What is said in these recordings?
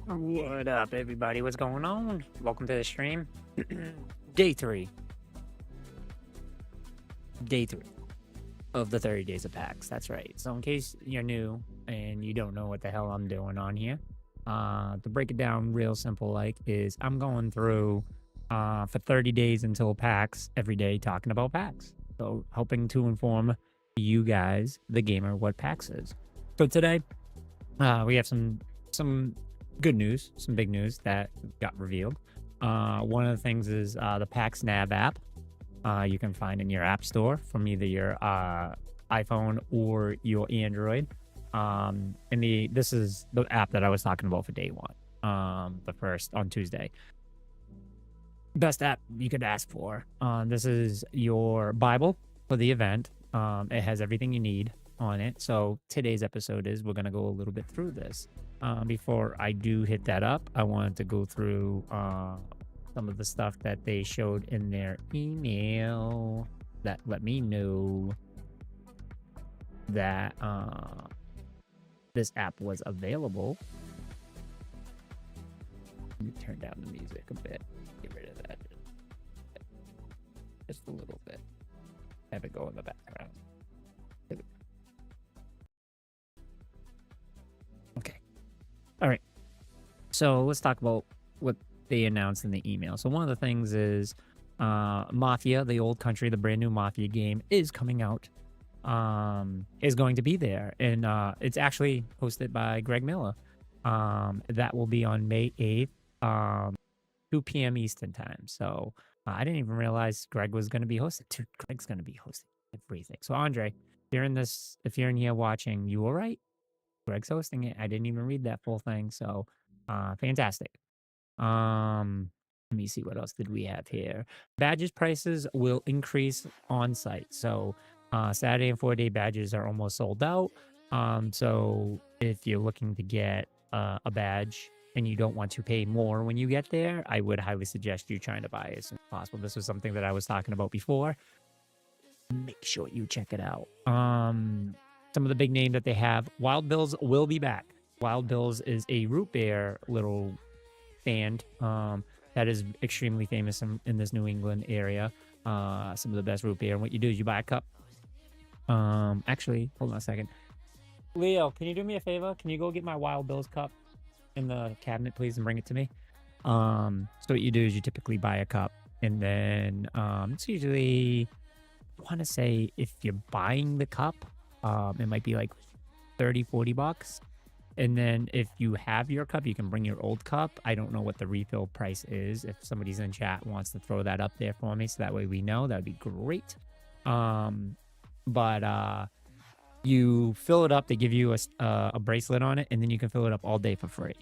What up, everybody? What's going on? Welcome to the stream. Day three. Day three of the 30 days of PAX. That's right. So, in case you're new and you don't know what the hell I'm doing on here, to break it down real simple, is I'm going through for 30 days until PAX every day talking about PAX. So, helping to inform you guys, the gamer, what PAX is. So, today, we have some good news, some big news that got revealed. One of the things is the PAX Nav app. You can find in your app store from either your iPhone or your Android. And this is the app that I was talking about for day one, the first on Tuesday. Best app you could ask for. This is your Bible for the event. It has everything you need on it. So today's episode is we're going to go a little bit through this. Before I do hit that up, I wanted to go through some of the stuff that they showed in their email that let me know that this app was available. Let me turn down the music a bit. Get rid of that. Just a little bit. Have it go in the background. Okay. All right. So let's talk about what they announced in the email. So one of the things is Mafia, the old country, the brand new Mafia game is coming out. Is going to be there. And it's actually hosted by Greg Miller. That will be on May 8th, 2 p.m. Eastern time. So I didn't even realize Greg was going to be hosted. Dude, Greg's going to be hosting everything. So Andre, if you're in here watching, you all right? Greg's hosting it. I didn't even read that full thing. So fantastic. Let me see, what else did we have here? Badges prices will increase on site. So Saturday and 4-day badges are almost sold out. So if you're looking to get a badge and you don't want to pay more when you get there, I would highly suggest you trying to buy it as soon as possible. This was something that I was talking about before. Make sure you check it out. Some of the big names that they have, Wild Bills will be back. Wild Bills is a root beer little band that is extremely famous in this New England area. Some of the best root beer. And what you do is you buy a cup. Actually, hold on a second. Leo, can you do me a favor? Can you go get my Wild Bills cup in the cabinet, please, and bring it to me? So what you do is you typically buy a cup, and then it's usually, I want to say, if you're buying the cup, it might be like 30-40 bucks. And then if you have your cup, you can bring your old cup. I don't know what the refill price is. If somebody's in chat wants to throw that up there for me, so that way we know, that'd be great. But you fill it up. They give you a bracelet on it, and then you can fill it up all day for free.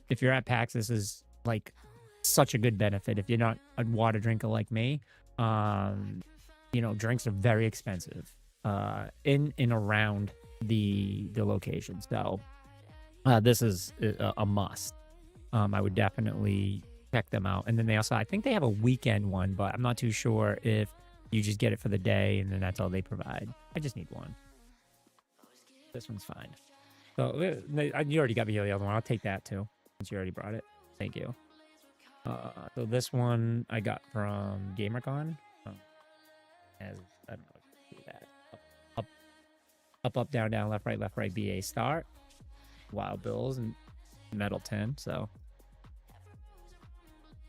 If you're at PAX, this is like such a good benefit. If you're not a water drinker like me, drinks are very expensive in and around the location. So this is a must. I would definitely check them out. And then they also, I think they have a weekend one, but I'm not too sure if you just get it for the day and then that's all they provide. I just need one. This one's fine. So you already got me the other one. I'll take that too, since you already brought it. Thank you. So this one I got from GamerCon. As I don't know if you can see that. Up, down, down, left, right, BA start. Wild Bills and Metal 10. So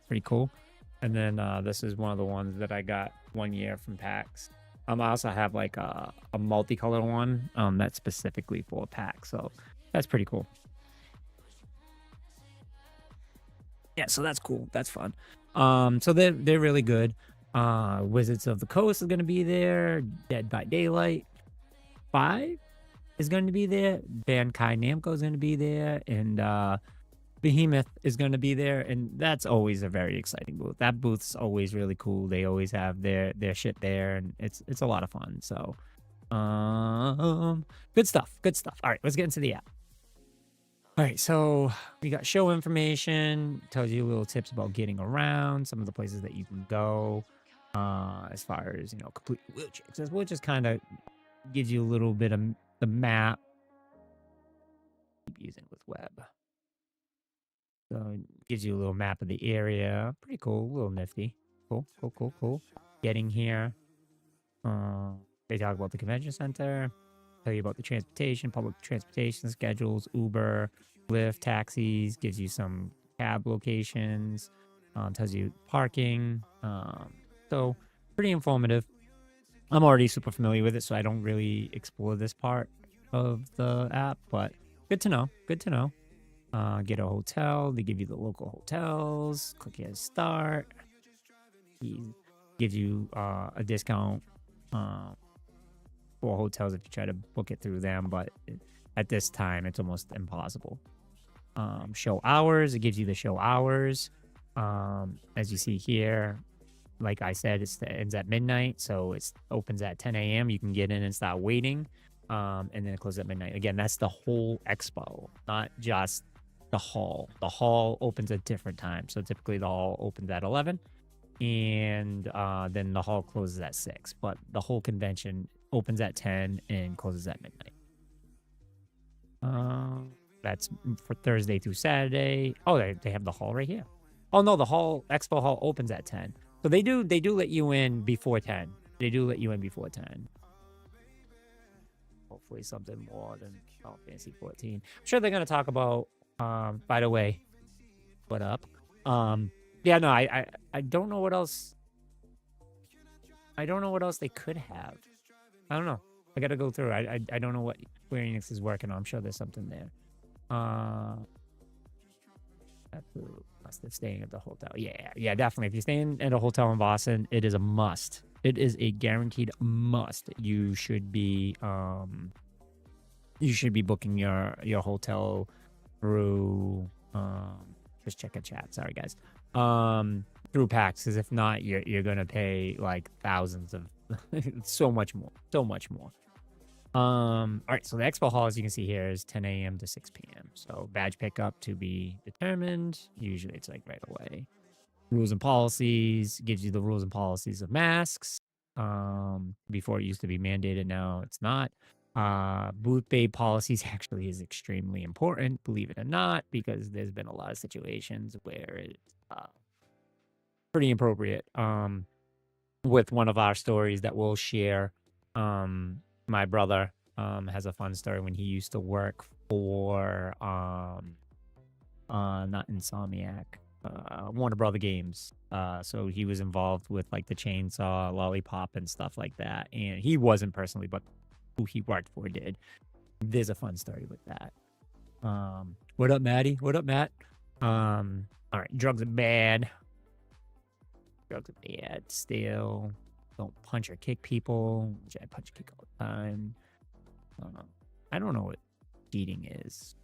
pretty cool. And then this is one of the ones that I got one year from PAX. I also have like a multicolor one that's specifically for PAX. So that's pretty cool. Yeah, so that's cool. That's fun. So they're really good. Wizards of the Coast is going to be there. Dead by Daylight 5 is going to be there. Bandkai Namco is going to be there. And Behemoth is going to be there. And that's always a very exciting booth. That booth's always really cool. They always have their shit there. And it's a lot of fun. So good stuff. Good stuff. All right, let's get into the app. All right, so we got show information. Tells you little tips about getting around. Some of the places that you can go. As far as, complete wheelchairs, which just kind of gives you a little bit of the map. Keep using with web. So it gives you a little map of the area. Pretty cool, a little nifty. Cool. Getting here. They talk about the convention center, tell you about the transportation, public transportation schedules, Uber, Lyft, taxis, gives you some cab locations, tells you parking. So pretty informative. I'm already super familiar with it, so I don't really explore this part of the app, but good to know. Good to know. Get a hotel. They give you the local hotels. Click here to start. He gives you a discount for hotels if you try to book it through them, but at this time it's almost impossible. Show hours, it gives you the show hours. As you see here, like I said, it ends at midnight, so it opens at 10 a.m. You can get in and start waiting, and then it closes at midnight. Again, that's the whole expo, not just the hall. The hall opens at different times, so typically the hall opens at 11, and then the hall closes at 6, but the whole convention opens at 10 and closes at midnight. That's for Thursday through Saturday. Oh, they have the hall right here. Oh no, the expo hall opens at 10. So they do let you in before 10. They do let you in before 10. Hopefully something more than Final Fantasy 14. I'm sure they're gonna talk about by the way, what up? Yeah, no, I don't know what else. I don't know what else they could have. I don't know. I gotta go through. I don't know what Square Enix is working on. I'm sure there's something there. Must have staying at the hotel. Yeah, definitely. If you're staying at a hotel in Boston, it is a must. It is a guaranteed must. You should be booking your hotel through just check a chat. Sorry guys. Through PAX, because if not, you're gonna pay like thousands of so much more. All right, so the expo hall, as you can see here, is 10 a.m. to 6 p.m. So badge pickup to be determined. Usually it's like right away. Rules and policies, gives you the rules and policies of masks. Before it used to be mandated, now it's not. Booth bay policies actually is extremely important, believe it or not, because there's been a lot of situations where it's pretty appropriate. With one of our stories that we'll share, my brother has a fun story when he used to work for not Insomniac, Warner Brother Games. So he was involved with like the Chainsaw, Lollipop, and stuff like that. And he wasn't personally, but who he worked for did. There's a fun story with that. What up, Maddie? What up, Matt? All right, drugs are bad. Drugs are bad. Still, don't punch or kick people, which I punch and kick all the time. I don't know what cheating is.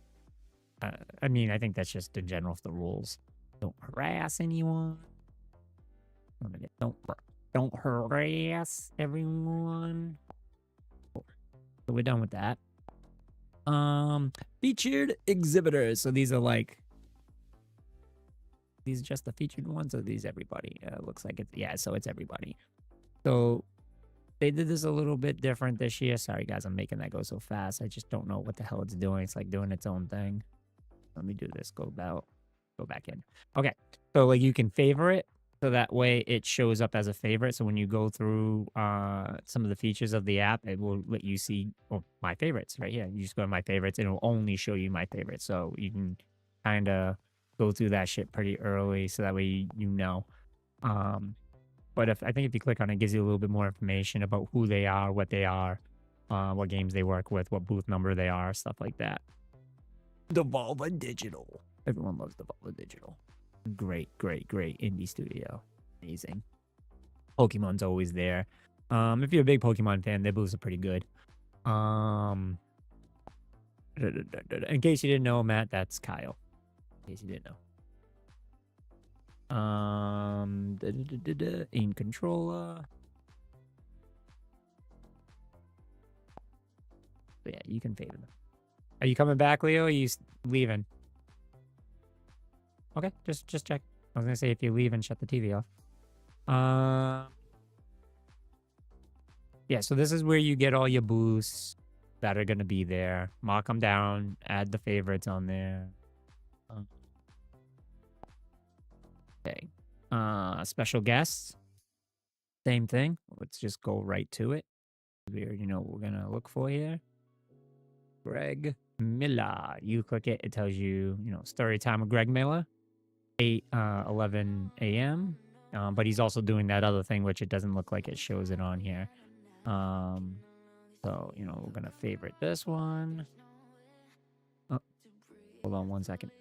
I mean, I think that's just in general the rules. Don't harass anyone. Don't harass everyone. Cool. So we're done with that. Featured exhibitors. So these are just the featured ones, or these everybody? Looks like it's so it's everybody. So they did this a little bit different this year. Sorry guys, I'm making that go so fast. I just don't know what the hell it's doing. It's like doing its own thing. Let me do this. Go back in. Okay. So like you can favorite, so that way it shows up as a favorite. So when you go through some of the features of the app, it will let you see my favorites right here. You just go to my favorites and it will only show you my favorites. So you can kind of go through that shit pretty early, so that way you know. But I think if you click on it, it gives you a little bit more information about who they are, what they are, what games they work with, what booth number they are, stuff like that. Devolver Digital. Everyone loves Devolver Digital. Great indie studio. Amazing. Pokemon's always there. If you're a big Pokemon fan, their booths are pretty good. In case you didn't know, Matt, that's Kyle. In case you didn't know. Aim controller. But yeah, you can favor them. Are you coming back, Leo? Or are you leaving? Okay, just check. I was gonna say if you leave and shut the TV off. Yeah, so this is where you get all your boosts that are gonna be there. Mark them down. Add the favorites on there. Special guests, same thing. Let's just go right to it. We already know what we're gonna look for here. Greg Miller. You click it, it tells you, story time with Greg Miller, 11 a.m. But he's also doing that other thing, which it doesn't look like it shows it on here. So, we're gonna favorite this one. Oh, hold on one second.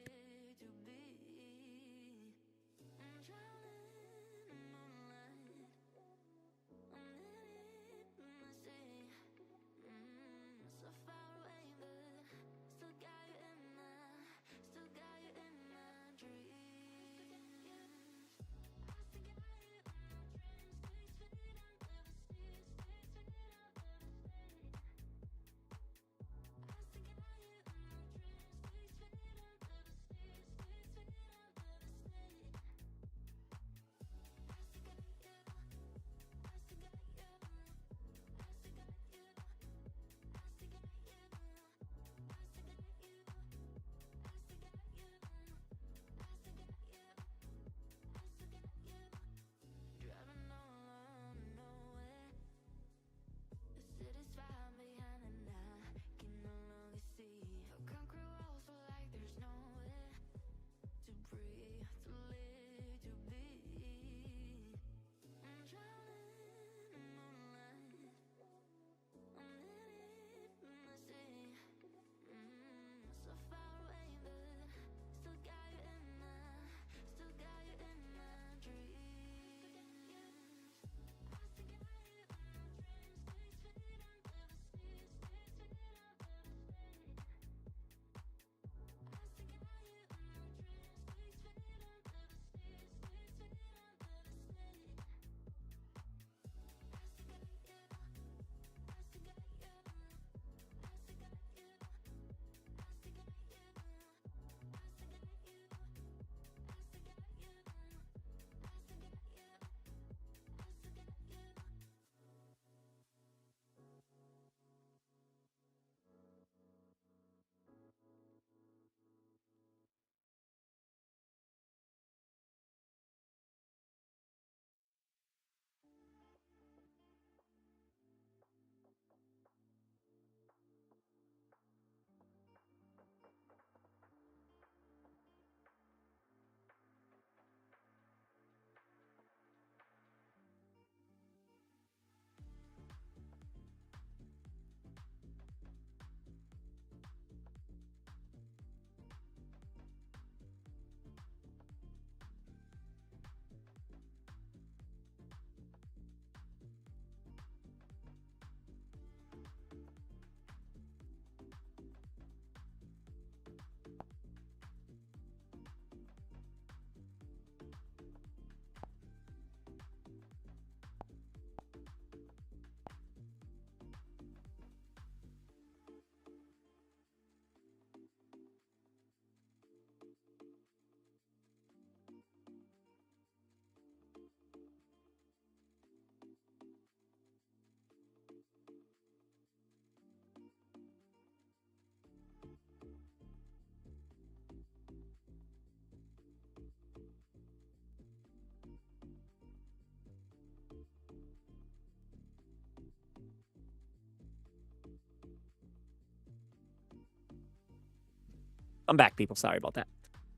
I'm back, people. Sorry about that.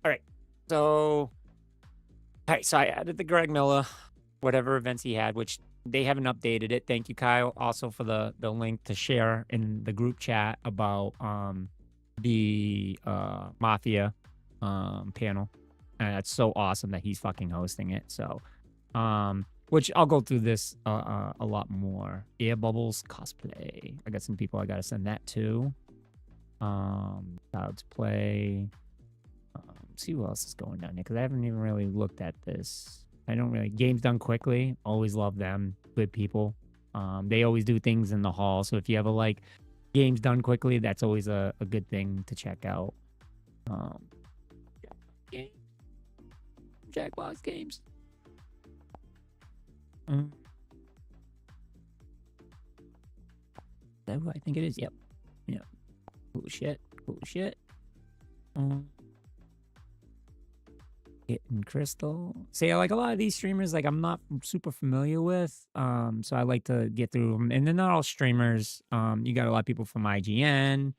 All right. So I added the Greg Miller, whatever events he had, which they haven't updated it. Thank you, Kyle, also for the link to share in the group chat about the Mafia panel. And it's so awesome that he's fucking hosting it. So which I'll go through this a lot more. Air Bubbles cosplay. I got some people I gotta send that to. Clouds play. See who else is going down here, because I haven't even really looked at this. I don't really. Games Done Quickly. Always love them. Good people. They always do things in the hall. So if you ever like Games Done Quickly, that's always a good thing to check out. Jackbox Games. Is that who I think it is? Yep. Yeah. Cool shit. Cool shit. Hitting Crystal. See, like a lot of these streamers, like I'm not super familiar with. So I like to get through them. And they're not all streamers. You got a lot of people from IGN.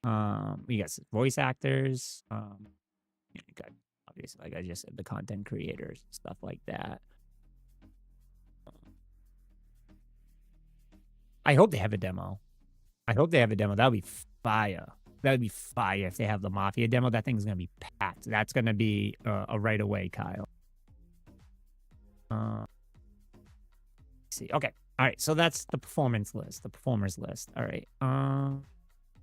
You got voice actors. You got obviously, like I just said, the content creators, stuff like that. I hope they have a demo. I hope they have a demo. That would be fire. That would be fire if they have the Mafia demo. That thing's going to be packed. That's going to be a right away, Kyle. Let's see. Okay. All right. So that's the performance list, the performers list. All right.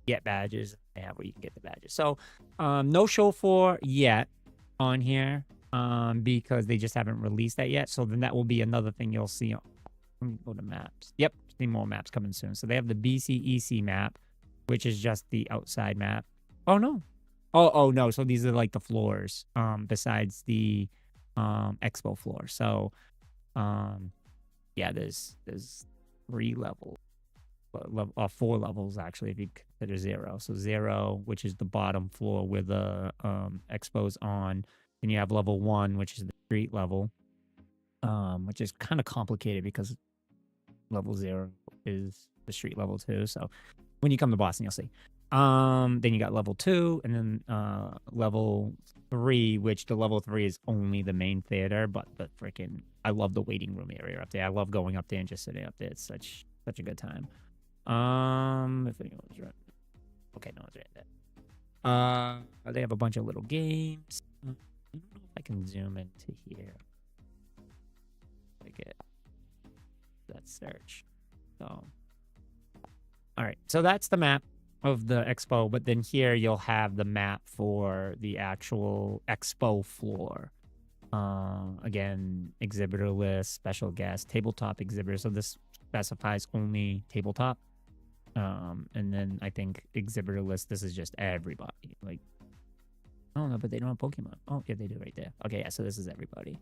Get badges. Yeah, where you can get the badges. So no show for yet on here because they just haven't released that yet. So then that will be another thing you'll see. Let me go to maps. Yep. See more maps coming soon. So they have the BCEC map, which is just the outside map. Oh no. Oh no. So these are like the floors besides the expo floor. So yeah, there's 3 levels. 4 levels actually if you consider 0. So 0, which is the bottom floor where the expo's on. Then you have level 1, which is the street level. Which is kind of complicated because level 0 is the street level too. So when you come to Boston, you'll see. Then you got level 2, and then level 3, which the level 3 is only the main theater, but the freaking I love the waiting room area up there. I love going up there and just sitting up there. It's such a good time. If anyone's right. Okay, no one's right there. They have a bunch of little games. I don't know if I can zoom into here. I get that search. So, all right. So that's the map of the expo, but then here you'll have the map for the actual expo floor. Again, exhibitor list, special guest, tabletop exhibitor. So this specifies only tabletop. And then I think exhibitor list, this is just everybody. Like, I don't know, but they don't have Pokemon. Oh, yeah, they do right there. Okay, yeah, so this is everybody.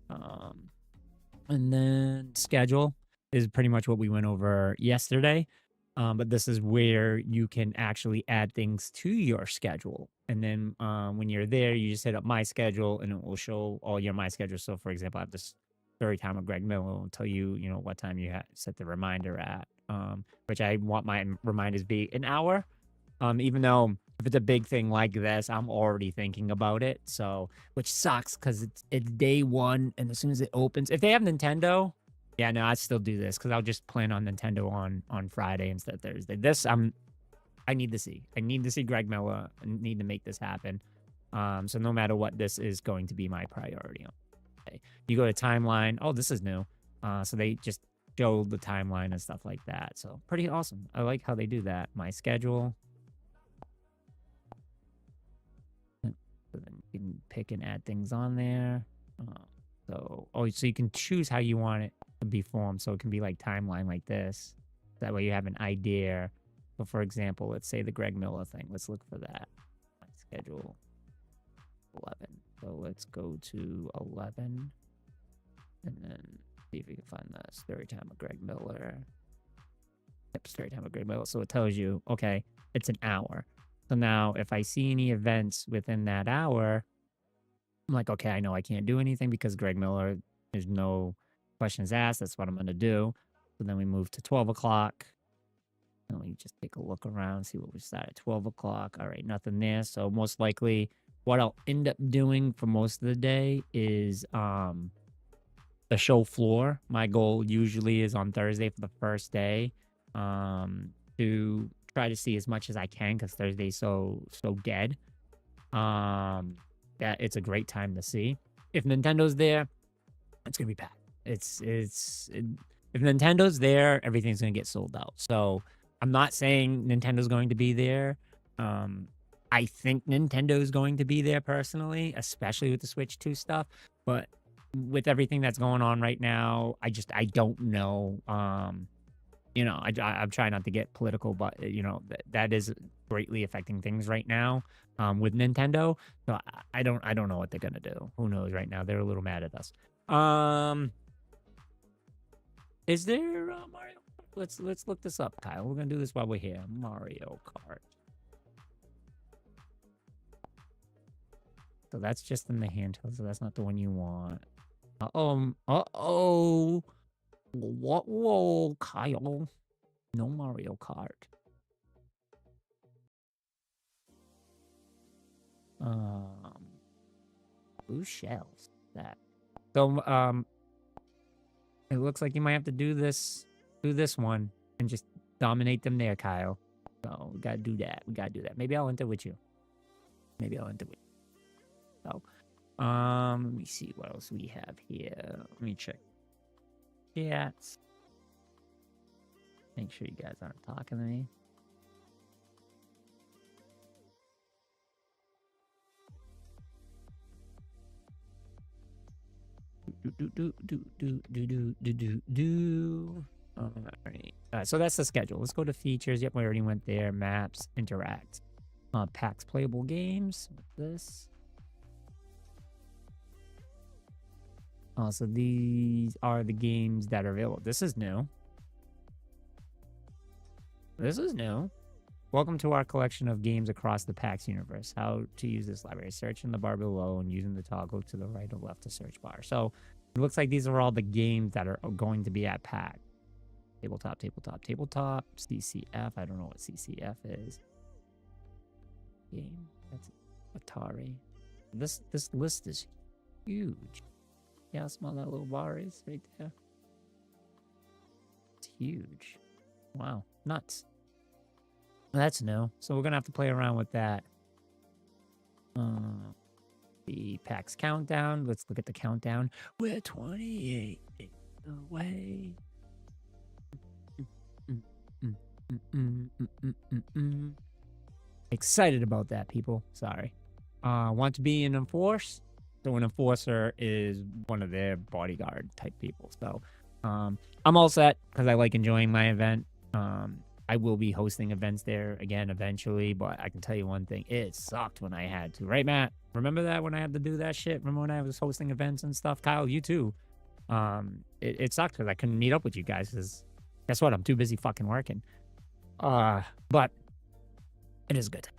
And then schedule is pretty much what we went over yesterday. But this is where you can actually add things to your schedule. And then when you're there, you just hit up my schedule and it will show all your my schedule. So for example, I have this story time with Greg Miller. It'll tell you, what time you set the reminder at, which I want my reminders be an hour. Even though if it's a big thing like this, I'm already thinking about it. So, which sucks because it's day 1. And as soon as it opens, if they have Nintendo, yeah, no, I'd still do this because I'll just plan on Nintendo on Friday instead of Thursday. This, I need to see. I need to see Greg Miller. I need to make this happen. So no matter what, this is going to be my priority. Okay. You go to timeline. Oh, this is new. So they just show the timeline and stuff like that. So pretty awesome. I like how they do that. My schedule. So then you can pick and add things on there. So you can choose how you want it to be formed. So it can be like timeline like this. That way you have an idea. So for example, let's say the Greg Miller thing. Let's look for that. My schedule 11. So let's go to 11. And then see if we can find the story time of Greg Miller. Yep, story time of Greg Miller. So it tells you, okay, it's an hour. So now if I see any events within that hour, I'm like, okay, I know I can't do anything because Greg Miller, there's no questions asked. That's what I'm going to do. So then we move to 12 o'clock. And we just take a look around, see what we start at 12 o'clock. All right, nothing there. So most likely what I'll end up doing for most of the day is the show floor. My goal usually is on Thursday for the first day to try to see as much as I can because Thursday's so dead. That it's a great time to see. If Nintendo's there, it's gonna be packed. If Nintendo's there, everything's gonna get sold out. So I'm not saying Nintendo's going to be there. I think Nintendo's going to be there personally, especially with the Switch 2 stuff. But with everything that's going on right now, I don't know. I'm trying not to get political, but that is greatly affecting things right now with Nintendo. So I don't know what they're gonna do. Who knows right now? They're a little mad at us. Is there Mario? Let's look this up, Kyle. We're gonna do this while we're here. Mario Kart. So that's just in the handheld, so that's not the one you want. Uh-oh. What? Whoa, Kyle. No Mario Kart. Blue shells. That. So, it looks like you might have to do this one and just dominate them there, Kyle. So we gotta do that. Maybe I'll enter with you. So, let me see what else we have here. Let me check. Chats. Make sure you guys aren't talking to me. All right. So that's the schedule. Let's go to features. Yep, we already went there. Maps, interact. PAX playable games. What's this? So these are the games that are available. This is new. Welcome to our collection of games across the PAX universe. How to use this library. Search in the bar below and using the toggle to the right or left to search bar. So it looks like these are all the games that are going to be at PAX. Tabletop, CCF. I don't know what CCF is. Game. That's Atari. This list is huge. Yeah, how small that little bar is right there. It's huge. Wow. Nuts. That's new. So we're going to have to play around with that. The PAX countdown. Let's look at the countdown. We're 28 days away. Excited about that, people. Sorry. Want to be an enforcer? So an enforcer is one of their bodyguard type people. So I'm all set because I like enjoying my event. I will be hosting events there again eventually, but I can tell you one thing. It sucked when I had to. Right, Matt? Remember that when I had to do that shit? Remember when I was hosting events and stuff? Kyle, you too. It sucked because I couldn't meet up with you guys because guess what? I'm too busy fucking working. But it is good.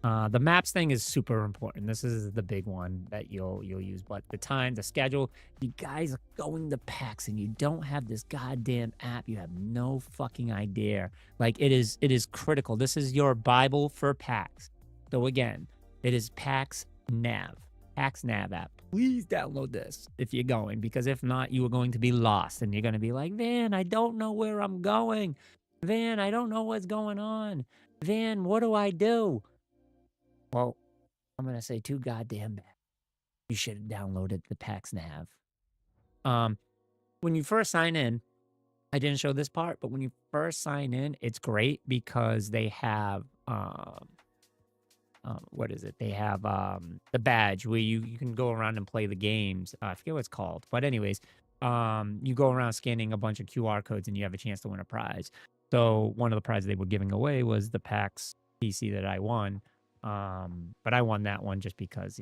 The maps thing is super important. This is the big one that you'll use. But the time, the schedule, you guys are going to PAX and you don't have this goddamn app. You have no fucking idea. Like it is critical. This is your Bible for PAX. So again, it is PAX Nav app. Please download this if you're going, because if not, you are going to be lost and you're going to be like, Van, I don't know where I'm going. Van, I don't know what's going on. Van, what do I do? Well, I'm going to say too goddamn bad. You should have downloaded the PAX Nav. When you first sign in, I didn't show this part, but when you first sign in, it's great because they have, what is it? They have the badge where you can go around and play the games. I forget what it's called. But anyways, you go around scanning a bunch of QR codes and you have a chance to win a prize. So one of the prizes they were giving away was the PAX PC that I won. But I won that one just because,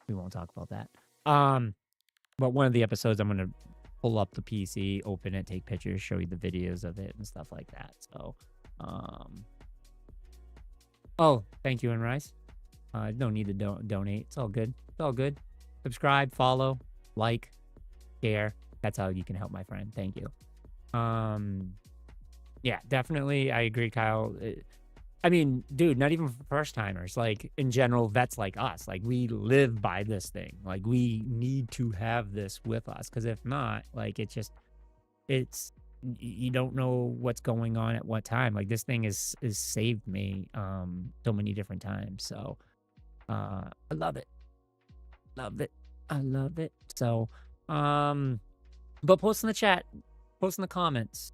we won't talk about that. But one of the episodes, I'm going to pull up the PC, open it, take pictures, show you the videos of it and stuff like that. So, oh, thank you, Enrice. No need to donate. It's all good. Subscribe, follow, like, share. That's how you can help my friend. Thank you. Yeah, definitely. I agree, Kyle. I mean, dude, not even for first timers, like in general, vets like us, like we live by this thing. Like we need to have this with us. Cause if not, like you don't know what's going on at what time. Like this thing is saved me, so many different times. So, I love it. I love it. So, but post in the chat, post in the comments,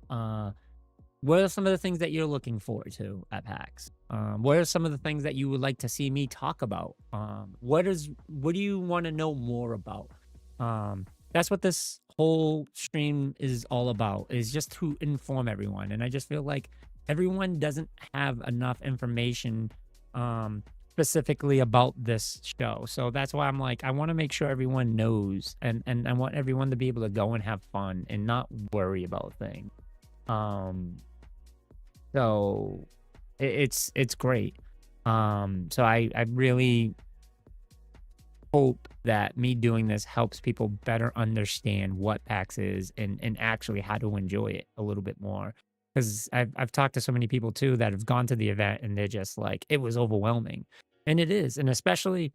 what are some of the things that you're looking forward to at PAX? What are some of the things that you would like to see me talk about? What do you want to know more about? That's what this whole stream is all about, is just to inform everyone. And I just feel like everyone doesn't have enough information specifically about this show. So that's why I'm like, I want to make sure everyone knows, and I want everyone to be able to go and have fun and not worry about things. So it's great. So I really hope that me doing this helps people better understand what PAX is and actually how to enjoy it a little bit more. Because I've talked to so many people too that have gone to the event and they're just like, it was overwhelming. And it is. And especially,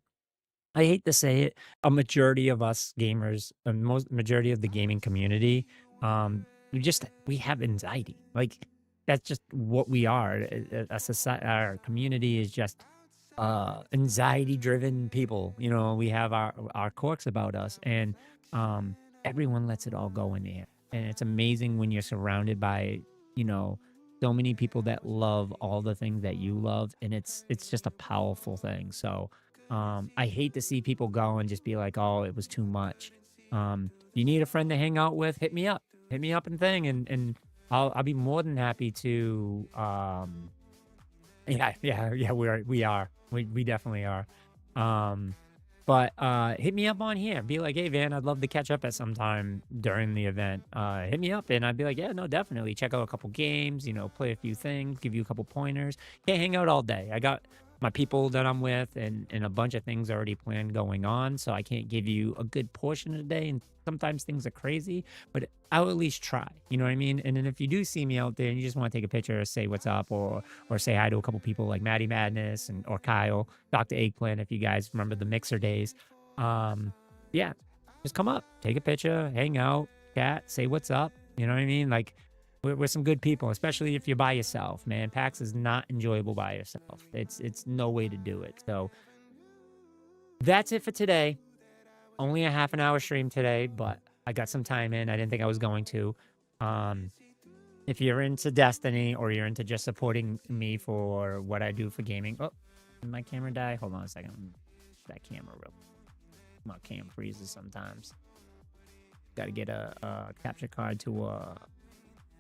I hate to say it, a majority of us gamers, a most majority of the gaming community, we have anxiety. Like that's just what we are. A society, our community is just anxiety driven people. You know, we have our quirks about us, and um everyone lets it all go in there. And it's amazing when you're surrounded by, you know, so many people that love all the things that you love, and it's just a powerful thing. So I hate to see people go and just be like, oh, it was too much. You need a friend to hang out with, hit me up and thing, and I'll be more than happy to yeah, we definitely are. Um, but hit me up on here. Be like, hey Van, I'd love to catch up at some time during the event. Hit me up and I'd be like, yeah, no, definitely. Check out a couple games, you know, play a few things, give you a couple pointers. Can't hang out all day. I got my people that I'm with and a bunch of things already planned going on. So I can't give you a good portion of the day. And sometimes things are crazy, but I'll at least try. You know what I mean? And then if you do see me out there and you just want to take a picture or say what's up or say hi to a couple people like Maddie Madness and or Kyle, Dr. Eggplant, if you guys remember the mixer days. Yeah, just come up, take a picture, hang out, chat, say what's up. You know what I mean? Like we're some good people, especially if you're by yourself, man. PAX is not enjoyable by yourself. It's no way to do it. So that's it for today. Only a half an hour stream today, but I got some time in. I didn't think I was going to. If you're into Destiny or you're into just supporting me for what I do for gaming. Oh, did my camera die? Hold on a second. That camera real. My cam freezes sometimes. Got to get a capture card to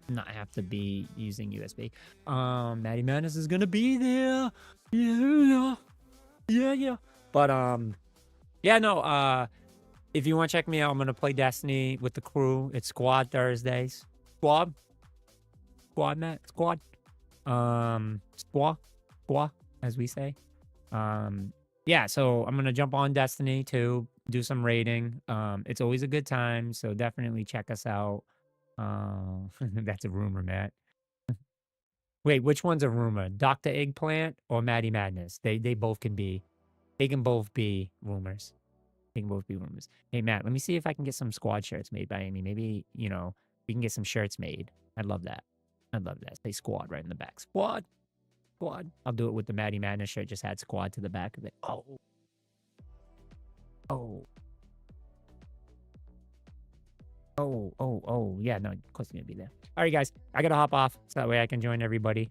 not have to be using USB. Maddie Madness is gonna be there. Yeah. But yeah, no. If you want to check me out, I'm gonna play Destiny with the crew. It's Squad Thursdays. Squad, Matt. Squad. Squad, as we say. Yeah. So I'm gonna jump on Destiny to do some raiding. It's always a good time. So definitely check us out. That's a rumor, Matt. Wait, which one's a rumor? Dr. Eggplant or Maddie Madness? They both can be. They can both be rumors. They can both be rumors. Hey, Matt, let me see if I can get some squad shirts made by Amy. Maybe, you know, we can get some shirts made. I'd love that. I'd love that. Say squad right in the back. Squad. I'll do it with the Maddie Madness shirt. Just add squad to the back of it. Yeah, no, of course it's gonna be there. All right, guys, I gotta hop off so that way I can join everybody.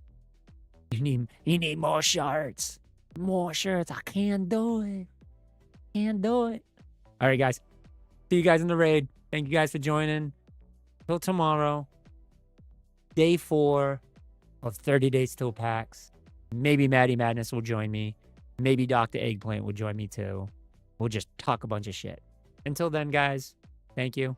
You need more shirts. More shirts. I can't do it. All right, guys. See you guys in the raid. Thank you guys for joining. Till tomorrow. Day 4 of 30 Days Till PAX. Maybe Maddie Madness will join me. Maybe Dr. Eggplant will join me too. We'll just talk a bunch of shit. Until then, guys, thank you.